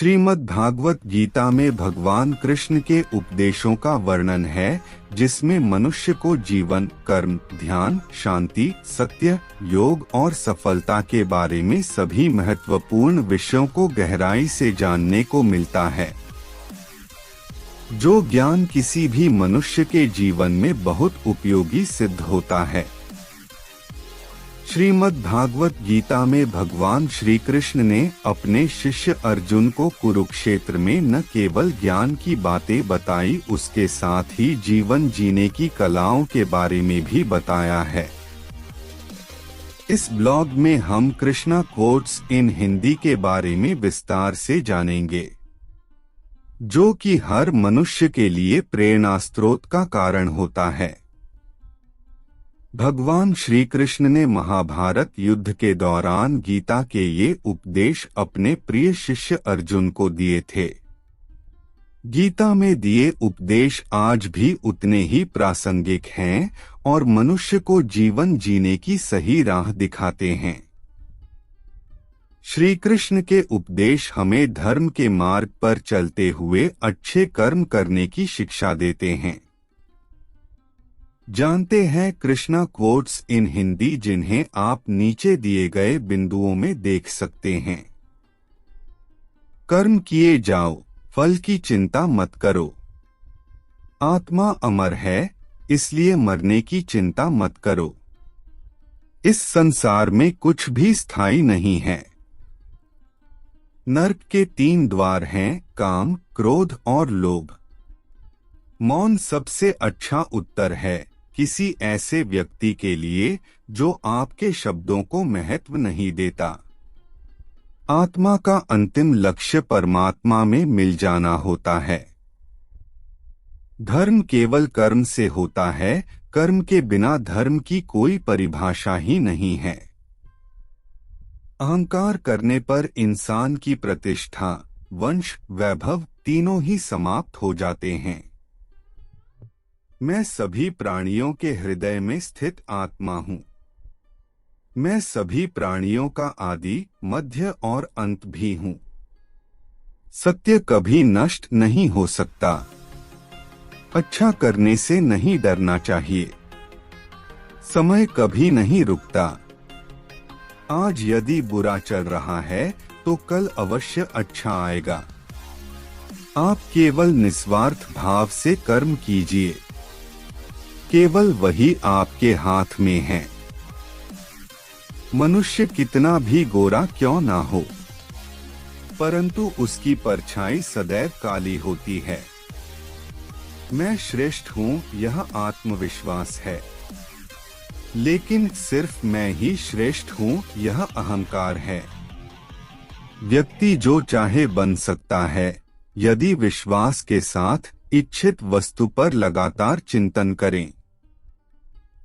श्रीमद् भागवत गीता में भगवान कृष्ण के उपदेशों का वर्णन है, जिसमें मनुष्य को जीवन, कर्म, ध्यान, शांति, सत्य, योग और सफलता के बारे में सभी महत्वपूर्ण विषयों को गहराई से जानने को मिलता है। जो ज्ञान किसी भी मनुष्य के जीवन में बहुत उपयोगी सिद्ध होता है। श्रीमद् भागवत गीता में भगवान श्री कृष्ण ने अपने शिष्य अर्जुन को कुरुक्षेत्र में न केवल ज्ञान की बातें बताई, उसके साथ ही जीवन जीने की कलाओं के बारे में भी बताया है। इस ब्लॉग में हम कृष्णा कोट्स इन हिंदी के बारे में विस्तार से जानेंगे, जो कि हर मनुष्य के लिए प्रेरणा स्रोत का कारण होता है। भगवान श्री कृष्ण ने महाभारत युद्ध के दौरान गीता के ये उपदेश अपने प्रिय शिष्य अर्जुन को दिए थे। गीता में दिए उपदेश आज भी उतने ही प्रासंगिक हैं और मनुष्य को जीवन जीने की सही राह दिखाते हैं। श्री कृष्ण के उपदेश हमें धर्म के मार्ग पर चलते हुए अच्छे कर्म करने की शिक्षा देते हैं। जानते हैं कृष्णा कोट्स इन हिंदी, जिन्हें आप नीचे दिए गए बिंदुओं में देख सकते हैं। कर्म किए जाओ, फल की चिंता मत करो। आत्मा अमर है, इसलिए मरने की चिंता मत करो। इस संसार में कुछ भी स्थायी नहीं है। नरक के 3 द्वार हैं, काम, क्रोध और लोभ। मौन सबसे अच्छा उत्तर है किसी ऐसे व्यक्ति के लिए जो आपके शब्दों को महत्व नहीं देता। आत्मा का अंतिम लक्ष्य परमात्मा में मिल जाना होता है। धर्म केवल कर्म से होता है, कर्म के बिना धर्म की कोई परिभाषा ही नहीं है। अहंकार करने पर इंसान की प्रतिष्ठा, वंश, वैभव तीनों ही समाप्त हो जाते हैं। मैं सभी प्राणियों के हृदय में स्थित आत्मा हूँ। मैं सभी प्राणियों का आदि, मध्य और अंत भी हूँ। सत्य कभी नष्ट नहीं हो सकता। अच्छा करने से नहीं डरना चाहिए। समय कभी नहीं रुकता। आज यदि बुरा चल रहा है तो कल अवश्य अच्छा आएगा। आप केवल निस्वार्थ भाव से कर्म कीजिए। केवल वही आपके हाथ में है। मनुष्य कितना भी गोरा क्यों ना हो, परंतु उसकी परछाई सदैव काली होती है। मैं श्रेष्ठ हूँ, यह आत्मविश्वास है। लेकिन सिर्फ मैं ही श्रेष्ठ हूँ, यह अहंकार है। व्यक्ति जो चाहे बन सकता है, यदि विश्वास के साथ इच्छित वस्तु पर लगातार चिंतन करें।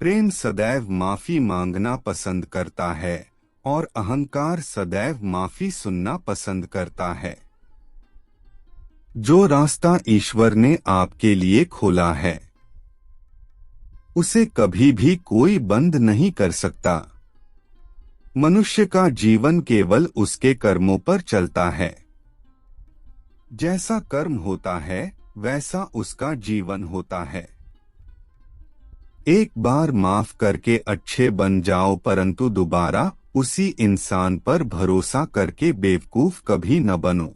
प्रेम सदैव माफी मांगना पसंद करता है और अहंकार सदैव माफी सुनना पसंद करता है। जो रास्ता ईश्वर ने आपके लिए खोला है, उसे कभी भी कोई बंद नहीं कर सकता। मनुष्य का जीवन केवल उसके कर्मों पर चलता है। जैसा कर्म होता है, वैसा उसका जीवन होता है। एक बार माफ करके अच्छे बन जाओ, परंतु दोबारा उसी इंसान पर भरोसा करके बेवकूफ कभी न बनो।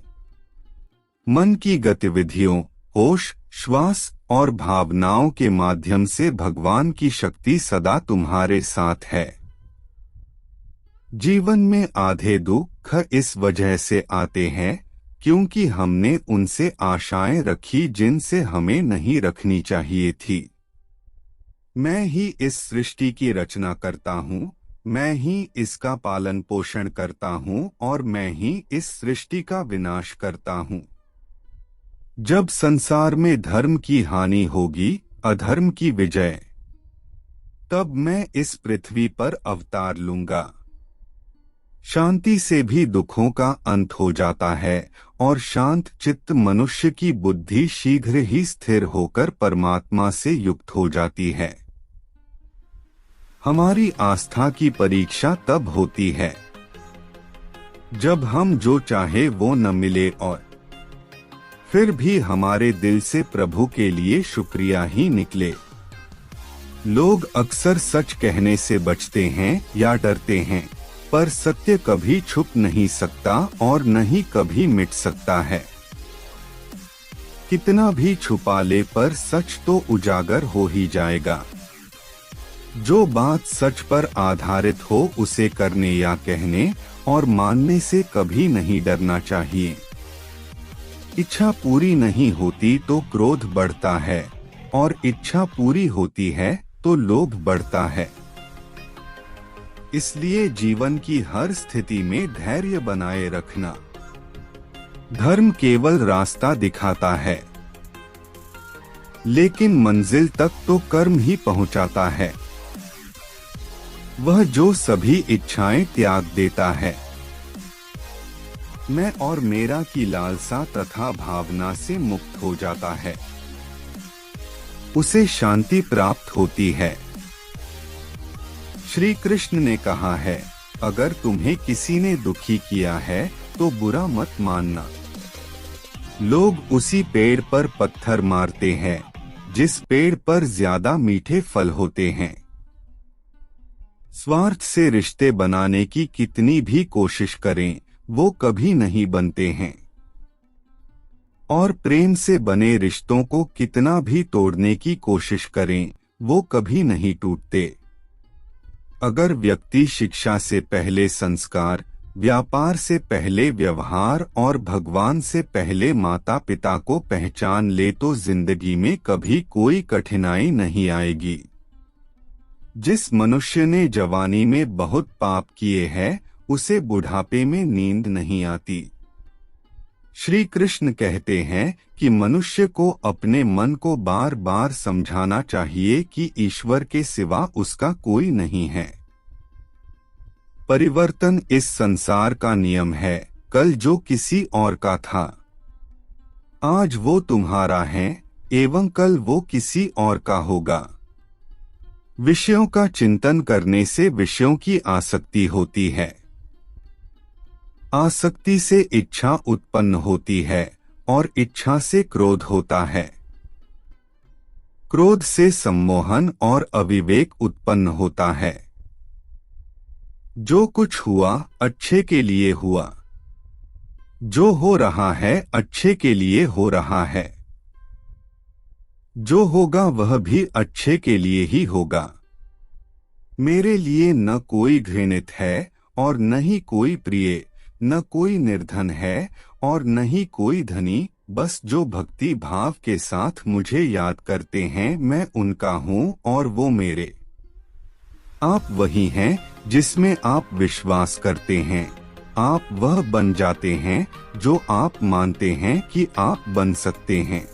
मन की गतिविधियों, होश, श्वास और भावनाओं के माध्यम से भगवान की शक्ति सदा तुम्हारे साथ है। जीवन में आधे दुख इस वजह से आते हैं क्योंकि हमने उनसे आशाएं रखी जिनसे हमें नहीं रखनी चाहिए थी। मैं ही इस सृष्टि की रचना करता हूँ, मैं ही इसका पालन पोषण करता हूँ और मैं ही इस सृष्टि का विनाश करता हूँ। जब संसार में धर्म की हानि होगी, अधर्म की विजय, तब मैं इस पृथ्वी पर अवतार लूंगा। शांति से भी दुखों का अंत हो जाता है और शांत चित्त मनुष्य की बुद्धि शीघ्र ही स्थिर होकर परमात्मा से युक्त हो जाती है। हमारी आस्था की परीक्षा तब होती है जब हम जो चाहे वो न मिले और फिर भी हमारे दिल से प्रभु के लिए शुक्रिया ही निकले। लोग अक्सर सच कहने से बचते हैं या डरते हैं, पर सत्य कभी छुप नहीं सकता और न ही कभी मिट सकता है। कितना भी छुपा ले पर सच तो उजागर हो ही जाएगा। जो बात सच पर आधारित हो उसे करने या कहने और मानने से कभी नहीं डरना चाहिए। इच्छा पूरी नहीं होती तो क्रोध बढ़ता है, और इच्छा पूरी होती है तो लोभ बढ़ता है। इसलिए जीवन की हर स्थिति में धैर्य बनाए रखना। धर्म केवल रास्ता दिखाता है, लेकिन मंजिल तक तो कर्म ही पहुंचाता है। वह जो सभी इच्छाएं त्याग देता है, मैं और मेरा की लालसा तथा भावना से मुक्त हो जाता है, उसे शांति प्राप्त होती है। श्री कृष्ण ने कहा है, अगर तुम्हें किसी ने दुखी किया है तो बुरा मत मानना। लोग उसी पेड़ पर पत्थर मारते हैं जिस पेड़ पर ज्यादा मीठे फल होते हैं। स्वार्थ से रिश्ते बनाने की कितनी भी कोशिश करें, वो कभी नहीं बनते हैं। और प्रेम से बने रिश्तों को कितना भी तोड़ने की कोशिश करें, वो कभी नहीं टूटते। अगर व्यक्ति शिक्षा से पहले संस्कार, व्यापार से पहले व्यवहार और भगवान से पहले माता पिता को पहचान ले तो जिंदगी में कभी कोई कठिनाई नहीं आएगी। जिस मनुष्य ने जवानी में बहुत पाप किए हैं, उसे बुढ़ापे में नींद नहीं आती। श्री कृष्ण कहते हैं कि मनुष्य को अपने मन को बार बार समझाना चाहिए कि ईश्वर के सिवा उसका कोई नहीं है। परिवर्तन इस संसार का नियम है। कल जो किसी और का था, आज वो तुम्हारा है एवं कल वो किसी और का होगा। विषयों का चिंतन करने से विषयों की आसक्ति होती है। आसक्ति से इच्छा उत्पन्न होती है और इच्छा से क्रोध होता है। क्रोध से सम्मोहन और अविवेक उत्पन्न होता है। जो कुछ हुआ अच्छे के लिए हुआ, जो हो रहा है अच्छे के लिए हो रहा है, जो होगा वह भी अच्छे के लिए ही होगा। मेरे लिए न कोई घृणित है और न ही कोई प्रिय, न कोई निर्धन है और न ही कोई धनी, बस जो भक्ति भाव के साथ मुझे याद करते हैं मैं उनका हूँ और वो मेरे। आप वही हैं जिसमें आप विश्वास करते हैं। आप वह बन जाते हैं जो आप मानते हैं कि आप बन सकते हैं।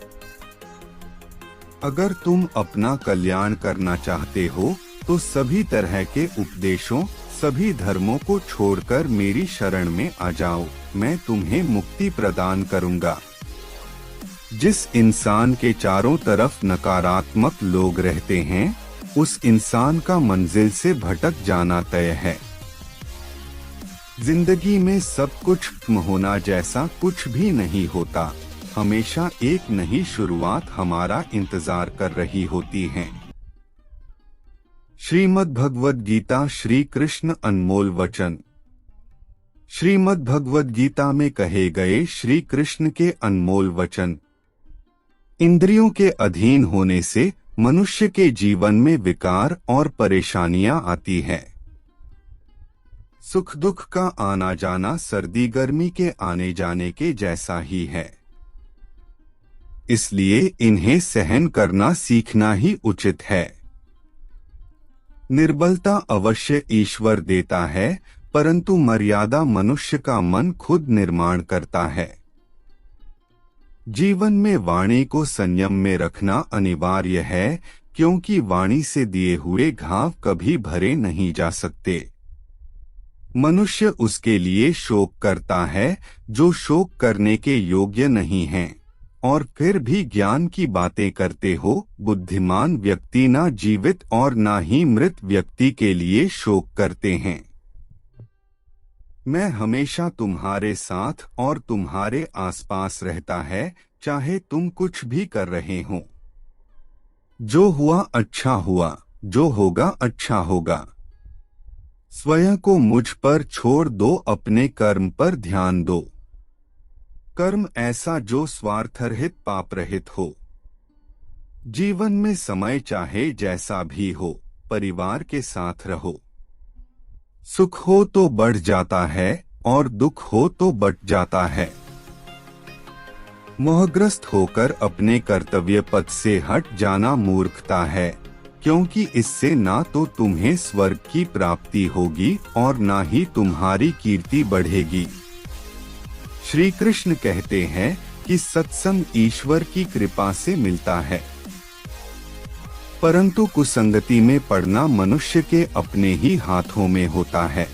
अगर तुम अपना कल्याण करना चाहते हो तो सभी तरह के उपदेशों, सभी धर्मों को छोड़कर मेरी शरण में आ जाओ, मैं तुम्हें मुक्ति प्रदान करूंगा। जिस इंसान के चारों तरफ नकारात्मक लोग रहते हैं, उस इंसान का मंजिल से भटक जाना तय है। जिंदगी में सब कुछ खत्म होना जैसा कुछ भी नहीं होता। हमेशा एक नई शुरुआत हमारा इंतजार कर रही होती है। श्रीमद् भगवद गीता श्री कृष्ण अनमोल वचन। श्रीमद् भगवद गीता में कहे गए श्री कृष्ण के अनमोल वचन। इंद्रियों के अधीन होने से मनुष्य के जीवन में विकार और परेशानियां आती है। सुख दुख का आना जाना सर्दी गर्मी के आने जाने के जैसा ही है। इसलिए इन्हें सहन करना सीखना ही उचित है। निर्बलता अवश्य ईश्वर देता है, परंतु मर्यादा मनुष्य का मन खुद निर्माण करता है। जीवन में वाणी को संयम में रखना अनिवार्य है, क्योंकि वाणी से दिए हुए घाव कभी भरे नहीं जा सकते। मनुष्य उसके लिए शोक करता है जो शोक करने के योग्य नहीं है, और फिर भी ज्ञान की बातें करते हो। बुद्धिमान व्यक्ति ना जीवित और ना ही मृत व्यक्ति के लिए शोक करते हैं। मैं हमेशा तुम्हारे साथ और तुम्हारे आसपास रहता है, चाहे तुम कुछ भी कर रहे हो। जो हुआ अच्छा हुआ, जो होगा अच्छा होगा। स्वयं को मुझ पर छोड़ दो, अपने कर्म पर ध्यान दो। कर्म ऐसा जो स्वार्थरहित पापरहित हो। जीवन में समय चाहे जैसा भी हो, परिवार के साथ रहो। सुख हो तो बढ़ जाता है और दुख हो तो बट जाता है। मोहग्रस्त होकर अपने कर्तव्य पथ से हट जाना मूर्खता है, क्योंकि इससे ना तो तुम्हें स्वर्ग की प्राप्ति होगी और ना ही तुम्हारी कीर्ति बढ़ेगी। श्री कृष्ण कहते हैं कि सत्संग ईश्वर की कृपा से मिलता है, परंतु कुसंगति में पड़ना मनुष्य के अपने ही हाथों में होता है।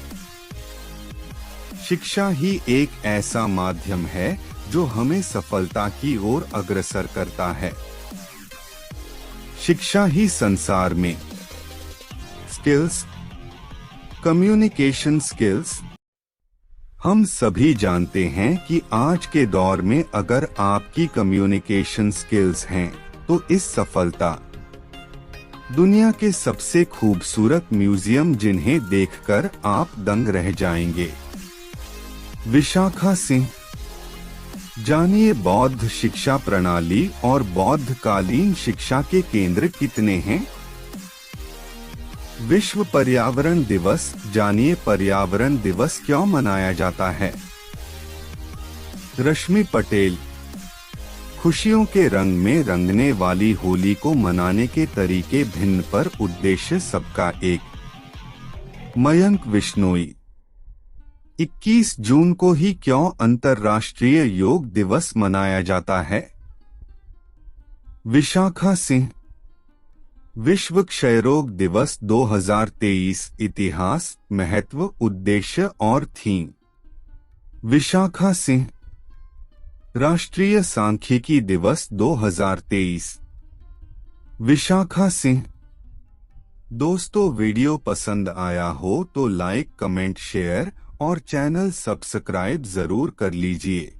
शिक्षा ही एक ऐसा माध्यम है जो हमें सफलता की ओर अग्रसर करता है। शिक्षा ही संसार में स्किल्स, कम्युनिकेशन स्किल्स। हम सभी जानते हैं कि आज के दौर में अगर आपकी कम्युनिकेशन स्किल्स हैं तो इस सफलता। दुनिया के सबसे खूबसूरत म्यूजियम जिन्हें देखकर आप दंग रह जाएंगे। विशाखा सिंह। जानिए बौद्ध शिक्षा प्रणाली और बौद्ध कालीन शिक्षा के केंद्र कितने हैं। विश्व पर्यावरण दिवस। जानिए पर्यावरण दिवस क्यों मनाया जाता है। रश्मि पटेल। खुशियों के रंग में रंगने वाली होली को मनाने के तरीके भिन्न पर उद्देश्य सबका एक। मयंक बिश्नोई। 21 जून को ही क्यों अंतर्राष्ट्रीय योग दिवस मनाया जाता है। विशाखा सिंह। विश्व क्षयरोग दिवस 2023। इतिहास, महत्व, उद्देश्य और थीम। विशाखा सिंह। राष्ट्रीय सांख्यिकी दिवस 2023। विशाखा सिंह। दोस्तों, वीडियो पसंद आया हो तो लाइक, कमेंट, शेयर और चैनल सब्सक्राइब जरूर कर लीजिए।